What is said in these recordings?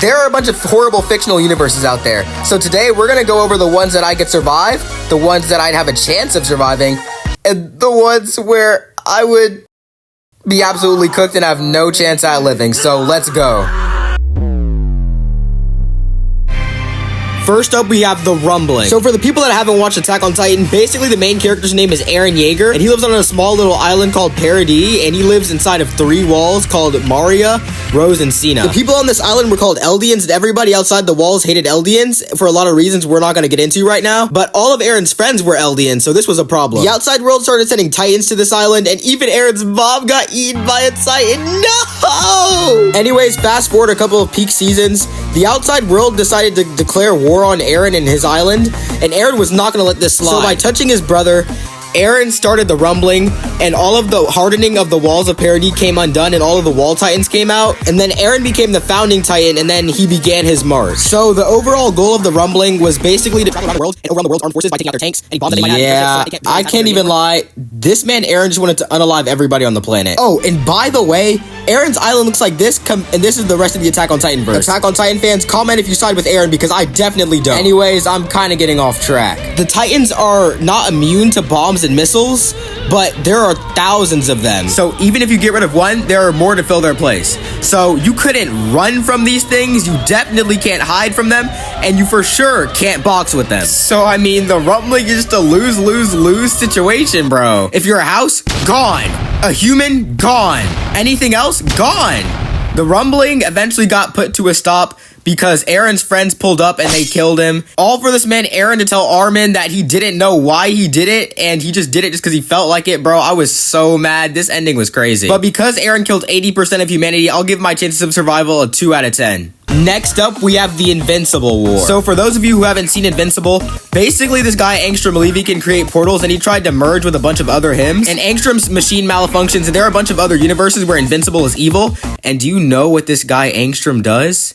There are a bunch of horrible fictional universes out there. So today we're gonna go over the ones that I could survive, the ones that I'd have a chance of surviving, and the ones where I would be absolutely cooked and have no chance at living. So let's go. First up, we have The Rumbling. So for the people that haven't watched Attack on Titan, basically the main character's name is Eren Yeager, and he lives on a small little island called Paradis, and he lives inside of 3 walls called Maria, Rose, and Sina. The people on this island were called Eldians, and everybody outside the walls hated Eldians for a lot of reasons we're not going to get into right now, but all of Eren's friends were Eldians, so this was a problem. The outside world started sending Titans to this island, and even Eren's mom got eaten by a Titan. No! Anyways, fast forward a couple of peak seasons, the outside world decided to declare war on Eren and his island, and Eren was not going to let this slide. So by touching his brother, Eren started the rumbling, and all of the hardening of the walls of Paradis came undone, and all of the wall titans came out, and then Eren became the founding titan, and then he began his march. So the overall goal of the rumbling was basically to travel around the world and overrun the world's armed forces by taking out their tanks, and bombs that they might have. Yeah, I can't even lie. This man Eren just wanted to unalive everybody on the planet. Oh, and by the way, Eren's island looks like this, and this is the rest of the Attack on Titan verse. Attack on Titan fans, comment if you side with Eren, because I definitely don't. Anyways, I'm kind of getting off track. The Titans are not immune to bombs and missiles, but there are thousands of them. So even if you get rid of one, there are more to fill their place. So you couldn't run from these things, you definitely can't hide from them, and you for sure can't box with them. So I mean, the rumbling is just a lose-lose-lose situation, bro. If you're a house, gone. A human, gone. Anything else, gone. The rumbling eventually got put to a stop because Eren's friends pulled up and they killed him. All for this man Eren to tell Armin that he didn't know why he did it, and he just did it just because he felt like it, bro. I was so mad. This ending was crazy. But because Eren killed 80% of humanity, I'll give my chances of survival a 2 out of 10. Next up, we have the Invincible War. So for those of you who haven't seen Invincible, basically this guy Angstrom Levy can create portals, and he tried to merge with a bunch of other hymns, and Angstrom's machine malfunctions, and there are a bunch of other universes where Invincible is evil. And do you know what this guy Angstrom does?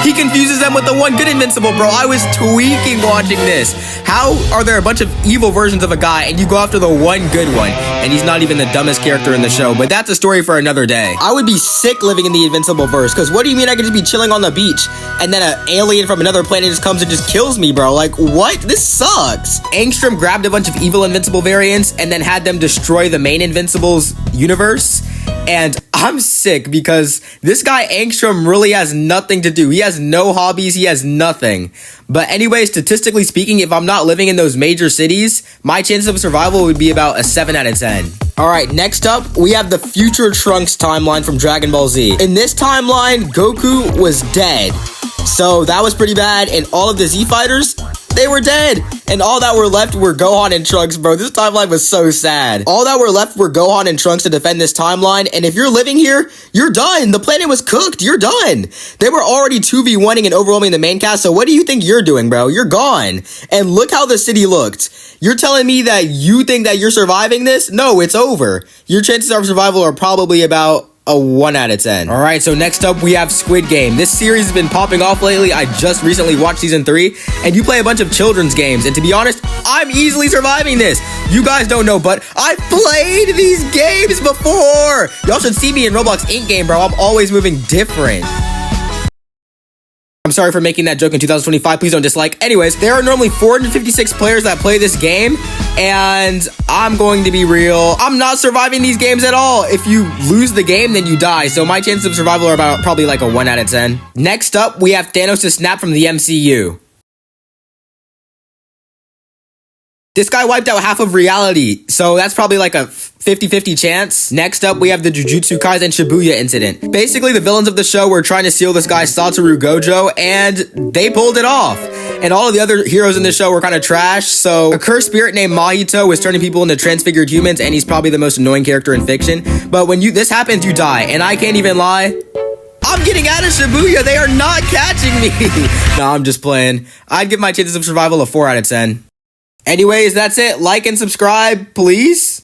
He confuses them with the one good Invincible, bro. I was tweaking watching this. How are there a bunch of evil versions of a guy and you go after the one good one? And he's not even the dumbest character in the show, but that's a story for another day. I would be sick living in the Invincible verse, because what do you mean I could just be chilling on the beach and then an alien from another planet just comes and just kills me, bro? Like, what? This sucks. Angstrom grabbed a bunch of evil Invincible variants and then had them destroy the main Invincible's universe. And I'm sick because this guy Angstrom really has nothing to do. He has no hobbies. He has nothing. But anyway, statistically speaking, if I'm not living in those major cities, my chances of survival would be about a 7 out of 10. Alright, next up, we have the Future Trunks timeline from Dragon Ball Z. In this timeline, Goku was dead. So that was pretty bad, and all of the Z fighters, they were dead. And all that were left were Gohan and Trunks, bro. This timeline was so sad. All that were left were Gohan and Trunks to defend this timeline. And if you're living here, you're done. The planet was cooked. You're done. They were already 2v1ing and overwhelming the main cast. So what do you think you're doing, bro? You're gone. And look how the city looked. You're telling me that you think that you're surviving this? No, it's over. Your chances of survival are probably about a 1 out of 10. All right, so next up we have Squid Game. This series has been popping off lately. I just recently watched season 3, and you play a bunch of children's games, and to be honest, I'm easily surviving this. You guys don't know, but I've played these games before. Y'all should see me in Roblox Ink Game, bro. I'm always moving different. I'm sorry for making that joke in 2025. Please don't dislike. Anyways, there are normally 456 players that play this game, and I'm going to be real. I'm not surviving these games at all. If you lose the game, then you die. So my chances of survival are about probably like a 1 out of 10. Next up, we have Thanos' snap from the MCU. This guy wiped out half of reality, so that's probably like a 50-50 chance. Next up, we have the Jujutsu Kaisen Shibuya incident. Basically, the villains of the show were trying to steal this guy Satoru Gojo, and they pulled it off. And all of the other heroes in the show were kind of trash, so a cursed spirit named Mahito was turning people into transfigured humans, and he's probably the most annoying character in fiction. But when this happens, you die, and I can't even lie. I'm getting out of Shibuya. They are not catching me. Nah, I'm just playing. I'd give my chances of survival a 4 out of 10. Anyways, that's it. Like and subscribe, please.